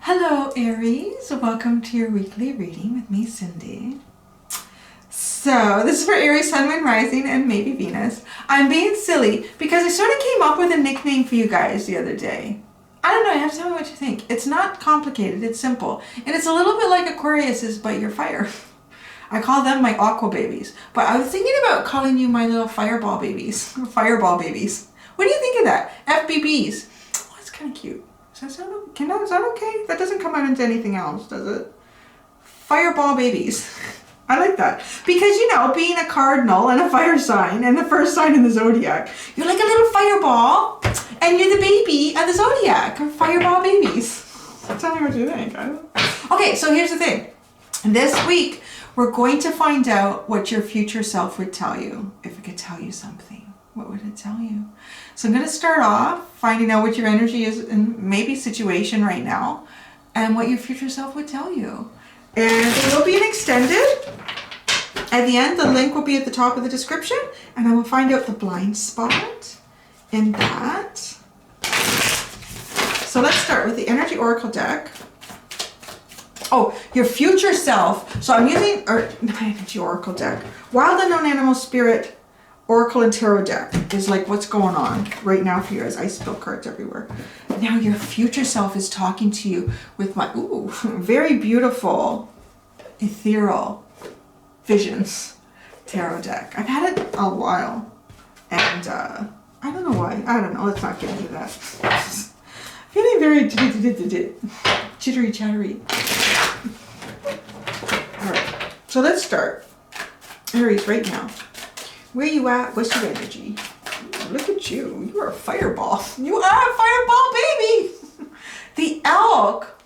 Hello Aries, welcome to your weekly reading with me, Cindy. So this is for Aries, Sun, Moon, Rising, and maybe Venus. I'm being silly because I sort of came up with a nickname for you guys the other day. I don't know, you have to tell me what you think. It's not complicated, it's simple. And it's a little bit like Aquarius's, but you're fire. I call them my aqua babies. But I was thinking about calling you my little fireball babies. Fireball babies. What do you think of that? FBBs. Oh, that's kind of cute. Does that sound, is that okay? That doesn't come out into anything else, does it? Fireball babies. I like that. Because, you know, being a cardinal and a fire sign and the first sign in the zodiac, you're like a little fireball and you're the baby of the zodiac. Fireball babies. Tell me what you think. Okay, so here's the thing. This week, we're going to find out what your future self would tell you. If it could tell you something, what would it tell you? So I'm going to start off finding out what your energy is in maybe situation right now and what your future self would tell you. And it will be an extended. At the end, the link will be at the top of the description and I will find out the blind spot in that. So let's start with the Energy Oracle deck. Oh, your future self. So I'm using my Energy Oracle deck. Wild Unknown Animal Spirit Oracle and Tarot deck is like what's going on right now for you as I spill cards everywhere. Now your future self is talking to you with my, very beautiful Ethereal Visions Tarot deck. I've had it a while and I don't know why. I don't know. Let's not get into that. Feeling very jittery chattery. All right, so let's start. Aries, right now. Where you at? What's your energy? Ooh, look at you. You are a fireball. You are a fireball baby. The elk.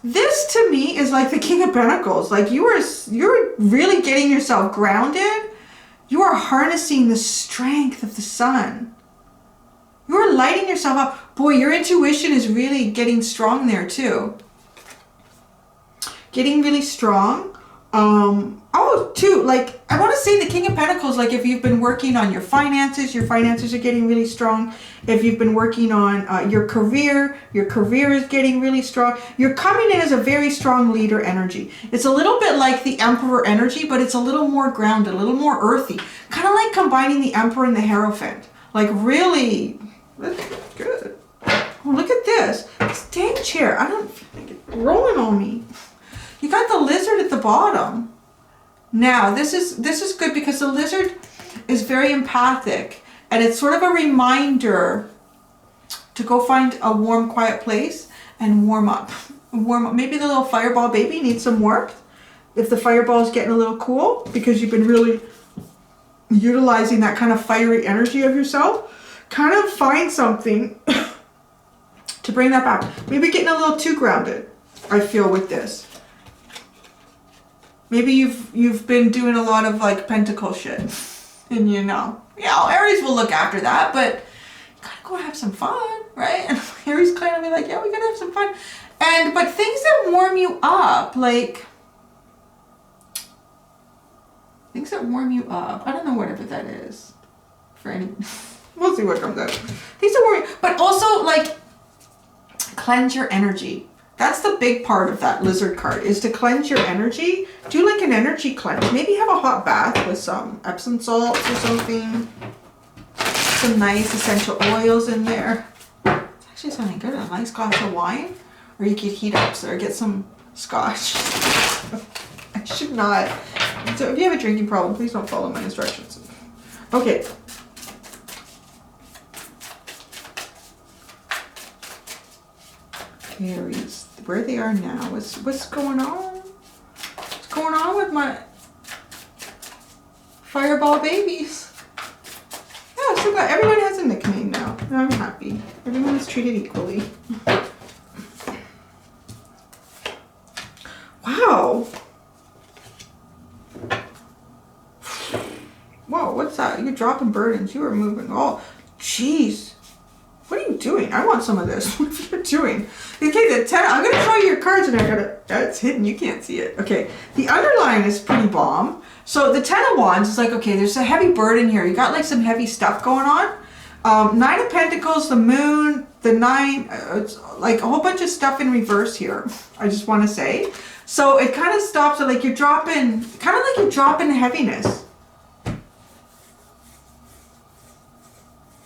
This to me is like the King of Pentacles. Like you're really getting yourself grounded. You are harnessing the strength of the sun. You are lighting yourself up. Boy, your intuition is really getting strong there too. Getting really strong. Like I want to say the King of Pentacles, like if you've been working on your finances are getting really strong. If you've been working on your career is getting really strong. You're coming in as a very strong leader energy. It's a little bit like the Emperor energy, but it's a little more grounded, a little more earthy. Kind of like combining the Emperor and the Hierophant. Like really, that's good. Oh, look at this. This dang chair. I don't feel like it's rolling on me. You got the lizard at the bottom. Now, this is good because the lizard is very empathic and it's sort of a reminder to go find a warm, quiet place and warm up. Maybe the little fireball baby needs some warmth. If the fireball is getting a little cool because you've been really utilizing that kind of fiery energy of yourself, kind of find something to bring that back. Maybe getting a little too grounded, I feel, with this. Maybe you've been doing a lot of like pentacle shit, and Aries will look after that, but you gotta go have some fun, right? And Aries kind of be like, yeah, we gotta have some fun, but things that warm you up, like things that warm you up. I don't know whatever that is for any. We'll see what comes out. Things that warm you, but also like cleanse your energy. That's the big part of that lizard card, is to cleanse your energy. Do like an energy cleanse. Maybe have a hot bath with some Epsom salts or something. Some nice essential oils in there. It's actually sounding good. A nice glass of wine. Or you could heat up or get some scotch. I should not. So if you have a drinking problem, please don't follow my instructions. Okay. Aries, where they are now. What's going on? What's going on with my fireball babies? Yeah, so glad everyone has a nickname now. I'm happy. Everyone is treated equally. Wow. Whoa, what's that? You're dropping burdens. You are moving. Oh, jeez. What are you doing? I want some of this. What are you doing? Okay, the 10, I'm going to show you your cards and it's hidden. You can't see it. Okay, the underline is pretty bomb. So the 10 of Wands is like, okay, there's a heavy burden here. You got like some heavy stuff going on. Nine of Pentacles, the Moon, the Nine, it's like a whole bunch of stuff in reverse here, I just want to say. So it kind of stops it, like you're dropping, kind of like you're dropping heaviness.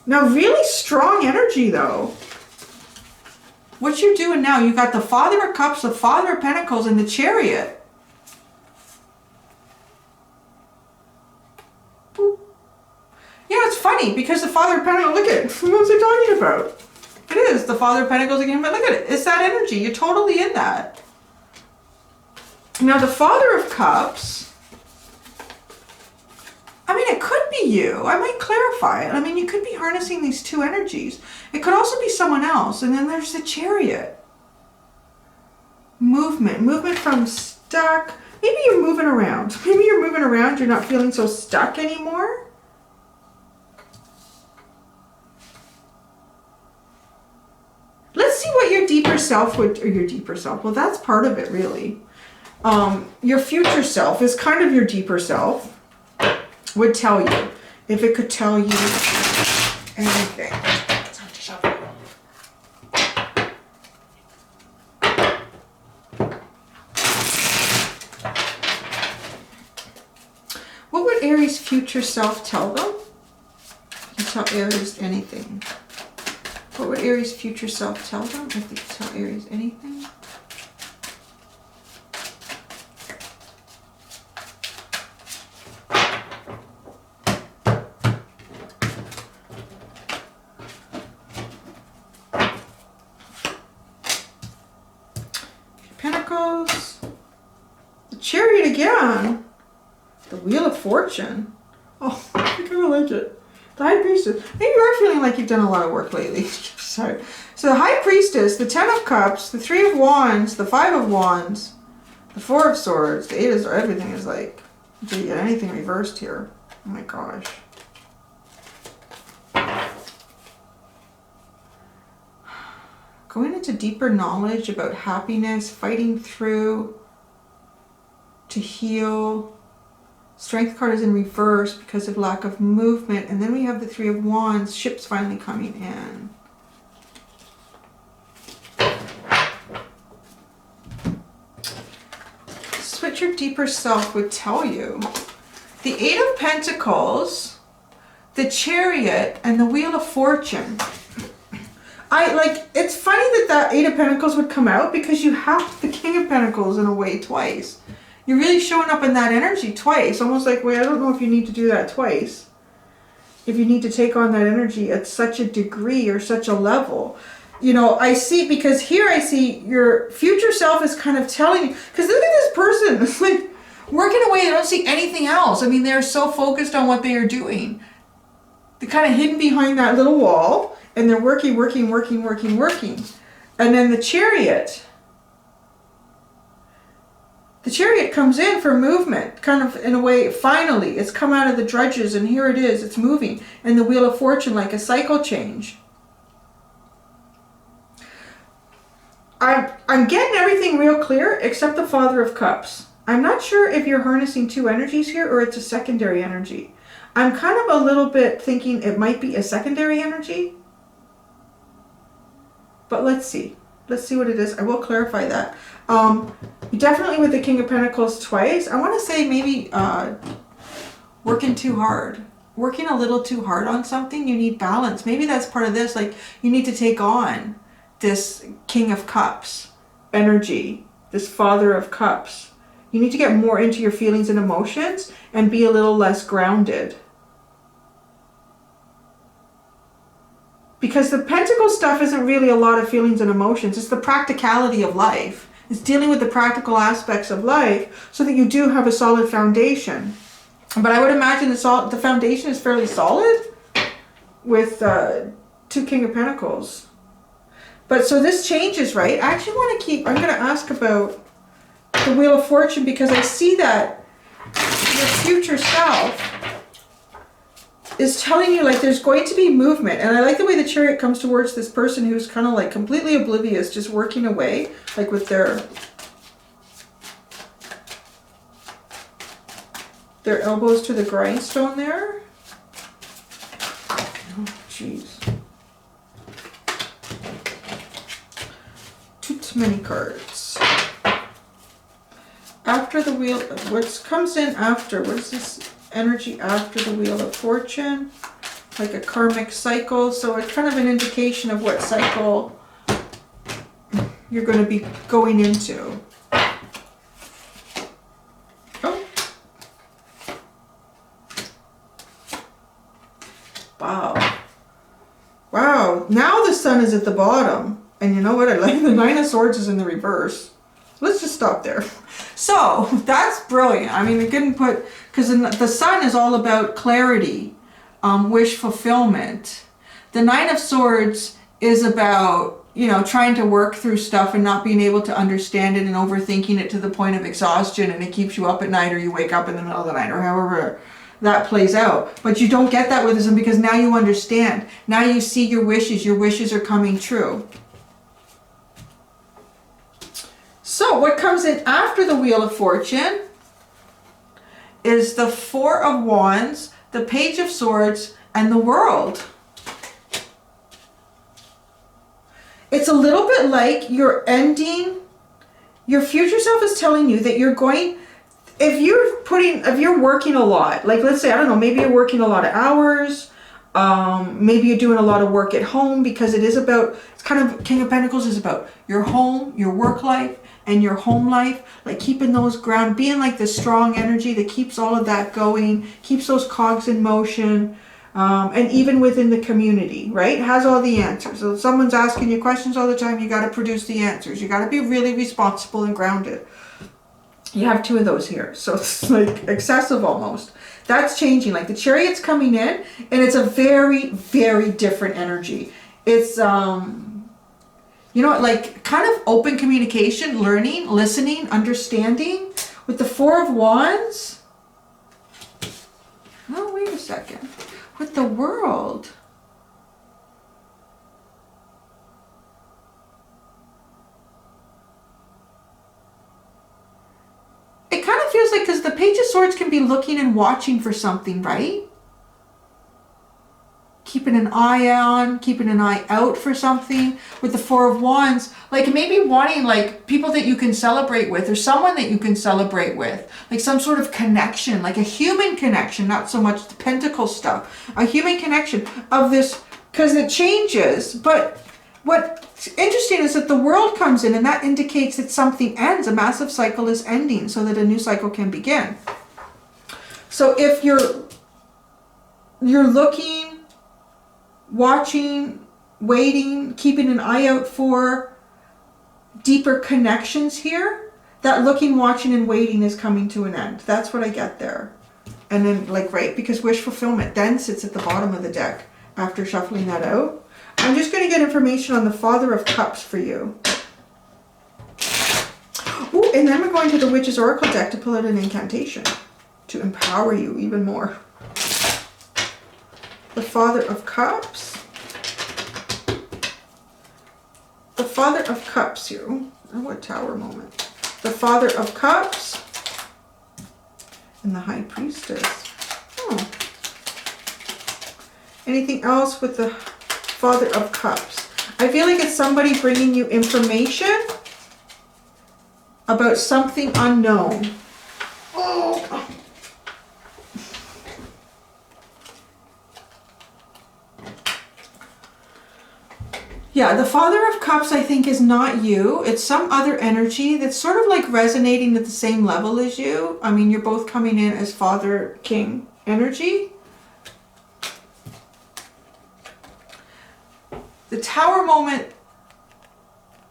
Now, really strong energy, though. What you're doing now, you got the Father of Cups, the Father of Pentacles, and the Chariot. Boop. You know, it's funny, because the Father of Pentacles, look at it, what was I talking about? It is the Father of Pentacles again, but look at it, it's that energy, you're totally in that. Now, the Father of Cups, I mean, it could be you. I might clarify it. I mean, you could be harnessing these two energies. It could also be someone else. And then there's the Chariot. Movement. Movement from stuck. Maybe you're moving around. Maybe you're moving around. You're not feeling so stuck anymore. Let's see what your deeper self would, or your deeper self. Well, that's part of it, really. Your future self is kind of your deeper self. Would tell you, if it could tell you anything. What would Aries' future self tell them? You tell Aries anything. What would Aries' future self tell them if they could tell Aries anything? Pentacles, the Chariot again, the Wheel of Fortune. Oh, I kind of like it. The High Priestess. Maybe you are feeling like you've done a lot of work lately. Sorry. So the High Priestess, the Ten of Cups, the Three of Wands, the Five of Wands, the Four of Swords, the Eight of Swords. Everything is like, did you get anything reversed here? Oh my gosh. Going into deeper knowledge about happiness, fighting through to heal. Strength card is in reverse because of lack of movement. And then we have the Three of Wands, ships finally coming in. This is what your deeper self would tell you. The Eight of Pentacles, the Chariot, and the Wheel of Fortune. It's funny that Eight of Pentacles would come out because you have the King of Pentacles in a way twice. You're really showing up in that energy twice. Almost like, wait, I don't know if you need to do that twice. If you need to take on that energy at such a degree or such a level. You know, I see, because here I see your future self is kind of telling you, because look at this person. It's like working away. They don't see anything else. I mean, they're so focused on what they are doing. They're kind of hidden behind that little wall. And they're working. And then the Chariot. The Chariot comes in for movement, kind of in a way, finally. It's come out of the drudges and here it is, it's moving. And the Wheel of Fortune, like a cycle change. I'm getting everything real clear except the Father of Cups. I'm not sure if you're harnessing two energies here or it's a secondary energy. I'm kind of a little bit thinking it might be a secondary energy. But let's see. Let's see what it is. I will clarify that. Definitely with the King of Pentacles twice. I want to say maybe working too hard. Working a little too hard on something. You need balance. Maybe that's part of this. Like, you need to take on this King of Cups energy. This Father of Cups. You need to get more into your feelings and emotions and be a little less grounded. Because the Pentacle stuff isn't really a lot of feelings and emotions. It's the practicality of life. It's dealing with the practical aspects of life so that you do have a solid foundation. But I would imagine the foundation is fairly solid with two King of Pentacles. But so this changes, right? I actually want to keep, I'm going to ask about the Wheel of Fortune because I see that your future self is telling you like there's going to be movement. And I like the way the Chariot comes towards this person who's kind of like completely oblivious, just working away, like with their elbows to the grindstone there. Oh, jeez. Too many cards. After the wheel, what comes in after? What is this energy after the Wheel of Fortune? Like a karmic cycle. So it's kind of an indication of what cycle you're going to be going into. Oh. Wow. Wow. Now the Sun is at the bottom. And you know what? I like the Nine of Swords is in the reverse. Let's just stop there. So that's brilliant. I mean, we couldn't put, because the Sun is all about clarity, wish fulfillment. The Nine of Swords is about, you know, trying to work through stuff and not being able to understand it and overthinking it to the point of exhaustion, and it keeps you up at night, or you wake up in the middle of the night, or however that plays out. But you don't get that with this one because now you understand. Now you see your wishes are coming true. So what comes in after the Wheel of Fortune is the Four of Wands, the Page of Swords, and the World. It's a little bit like you're ending, your future self is telling you that you're going, if you're working a lot, like let's say, I don't know, maybe you're working a lot of hours, maybe you're doing a lot of work at home, because it is about, it's kind of, King of Pentacles is about your home, your work life, and your home life, like keeping those ground, being like the strong energy that keeps all of that going, keeps those cogs in motion, and even within the community, right? Has all the answers. So if someone's asking you questions all the time, you got to produce the answers. You got to be really responsible and grounded. You have two of those here, so it's like excessive almost. That's changing. Like the Chariot's coming in, and it's a very, very different energy. It's you know, like kind of open communication, learning, listening, understanding. With the Four of Wands. Oh, wait a second. With the World. It kind of feels like, because the Page of Swords can be looking and watching for something, right? Keeping an eye on, keeping an eye out for something. With the Four of Wands, like maybe wanting like people that you can celebrate with, or someone that you can celebrate with, like some sort of connection, like a human connection, not so much the pentacle stuff, a human connection of this, because it changes. But what's interesting is that the World comes in, and that indicates that something ends, a massive cycle is ending so that a new cycle can begin. So if you're looking, watching, waiting, keeping an eye out for deeper connections here, that looking, watching, and waiting is coming to an end. That's what I get there. And then, like, right, because wish fulfillment then sits at the bottom of the deck after shuffling that out. I'm just going to get information on the Father of Cups for you. Ooh, and then we're going to the Witch's Oracle deck to pull out an incantation to empower you even more. The Father of Cups. The Father of Cups here. Oh, what Tower moment. The Father of Cups. And the High Priestess. Oh. Anything else with the Father of Cups? I feel like it's somebody bringing you information about something unknown. Oh. Yeah, the Father of Cups, I think, is not you. It's some other energy that's sort of like resonating at the same level as you. I mean, you're both coming in as Father King energy. The Tower moment,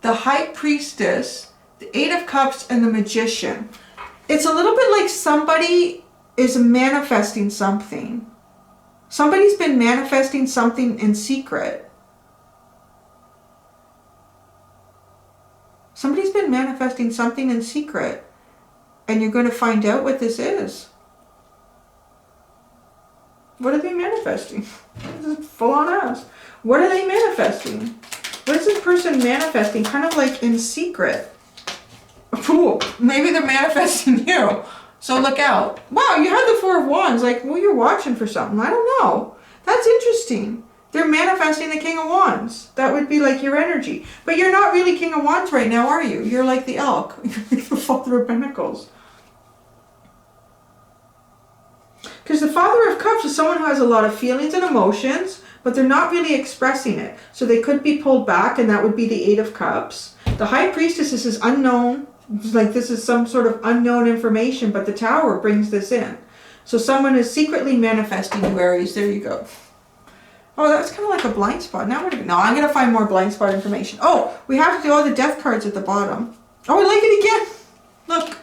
the High Priestess, the Eight of Cups, and the Magician. It's a little bit like somebody is manifesting something. Somebody's been manifesting something in secret. Somebody's been manifesting something in secret, and you're going to find out what this is. What are they manifesting? This is full on ass. What are they manifesting? What is this person manifesting? Kind of like in secret. Ooh, maybe they're manifesting you. So look out. Wow, you had the Four of Wands. Like, well, you're watching for something. I don't know. That's interesting. They're manifesting the King of Wands. That would be like your energy. But you're not really King of Wands right now, are you? You're like the Elk. You're like the Father of Pentacles. Because the Father of Cups is someone who has a lot of feelings and emotions, but they're not really expressing it. So they could be pulled back, and that would be the Eight of Cups. The High Priestess is unknown. It's like this is some sort of unknown information, but the Tower brings this in. So someone is secretly manifesting you, Aries. There you go. Oh, that's kind of like a blind spot. Now no, I'm going to find more blind spot information. Oh, we have to do all the death cards at the bottom. Oh, I like it again. Look.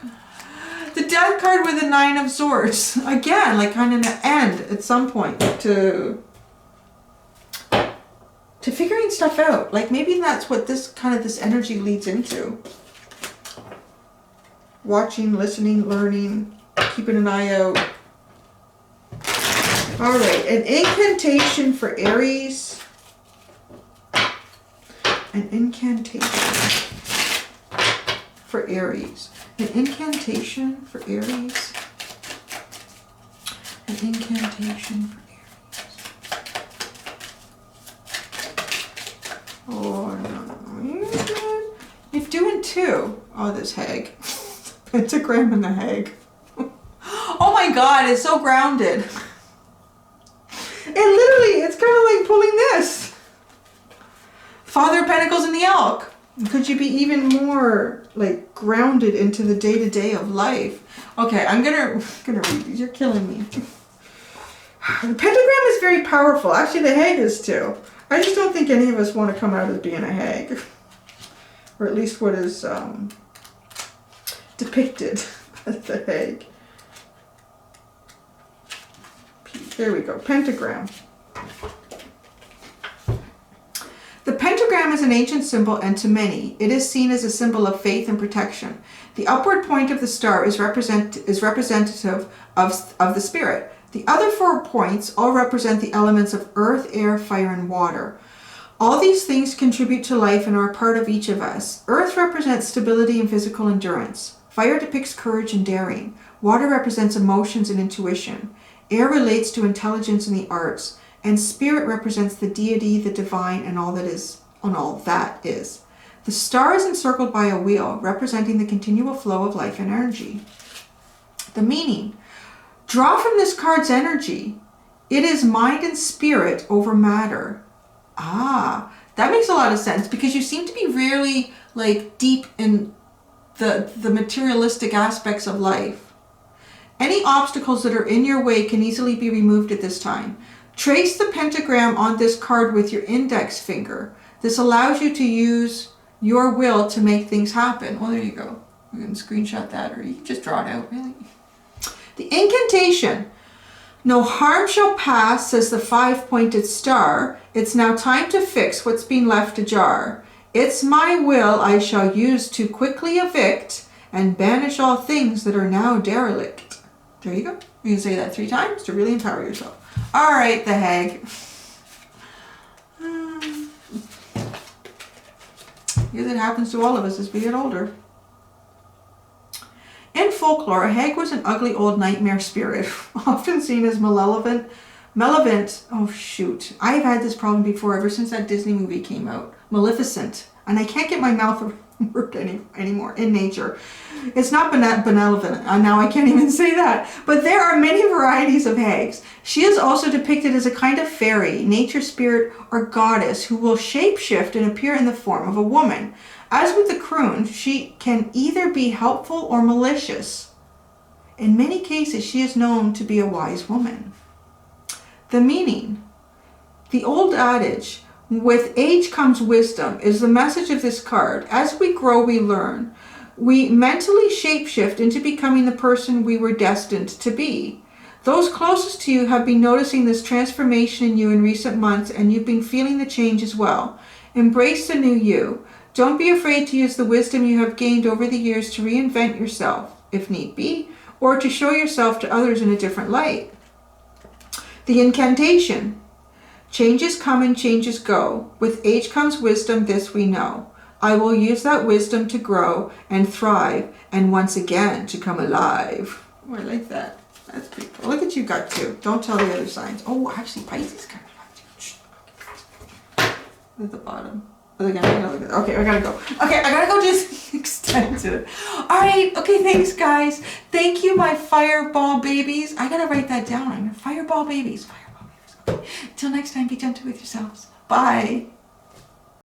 The death card with the Nine of Swords. Again, like kind of an end at some point to figuring stuff out. Like maybe that's what this energy leads into. Watching, listening, learning, keeping an eye out. All right, an incantation for Aries. An incantation for Aries. An incantation for Aries. An incantation for Aries. Oh, no. You're doing two. Oh, this hag. Pentagram and the hag. Oh my God, it's so grounded. And literally, it's kind of like pulling this. Father of Pentacles and the Elk. Could you be even more like grounded into the day-to-day of life? Okay, I'm gonna read these. You're killing me. The pentagram is very powerful. Actually, the hag is too. I just don't think any of us want to come out as being a hag, or at least what is depicted as the hag. There we go. Pentagram. The pentagram is an ancient symbol, and to many, it is seen as a symbol of faith and protection. The upward point of the star is representative of the spirit. The other 4 points all represent the elements of earth, air, fire, and water. All these things contribute to life and are a part of each of us. Earth represents stability and physical endurance. Fire depicts courage and daring. Water represents emotions and intuition. Air relates to intelligence and the arts. And spirit represents the deity, the divine, and all that is. The star is encircled by a wheel, representing the continual flow of life and energy. The meaning. Draw from this card's energy. It is mind and spirit over matter. Ah, that makes a lot of sense, because you seem to be really like deep in the materialistic aspects of life. Any obstacles that are in your way can easily be removed at this time. Trace the pentagram on this card with your index finger. This allows you to use your will to make things happen. Well, there you go. You can screenshot that, or you can just draw it out, really. The incantation. No harm shall pass, says the 5-pointed star. It's now time to fix what's been left ajar. It's my will I shall use to quickly evict and banish all things that are now derelict. There you go. You can say that 3 times to really empower yourself. All right, the hag. Because it happens to all of us as we get older. In folklore, a hag was an ugly old nightmare spirit, often seen as malevolent. Oh shoot, I've had this problem before ever since that Disney movie came out. Maleficent. And I can't get my mouth worked anymore in nature. It's not benevolent. Now I can't even say that. But there are many varieties of hags. She is also depicted as a kind of fairy, nature spirit, or goddess who will shapeshift and appear in the form of a woman. As with the croon, she can either be helpful or malicious. In many cases, she is known to be a wise woman. The meaning. The old adage, with age comes wisdom, is the message of this card. As we grow, we learn. We mentally shapeshift into becoming the person we were destined to be. Those closest to you have been noticing this transformation in you in recent months, and you've been feeling the change as well. Embrace the new you. Don't be afraid to use the wisdom you have gained over the years to reinvent yourself, if need be, or to show yourself to others in a different light. The incantation. Changes come and changes go. With age comes wisdom, this we know. I will use that wisdom to grow and thrive, and once again to come alive. Oh, I like that. That's pretty cool. Look at you got 2. Don't tell the other signs. Oh, actually, Pisces kind of got 2. at the bottom. Okay, I gotta go. Okay, I gotta go just extend it. Alright, okay, thanks guys. Thank you, my fireball babies. I gotta write that down. Fireball babies. Fireball babies. Okay. Till next time, be gentle with yourselves. Bye.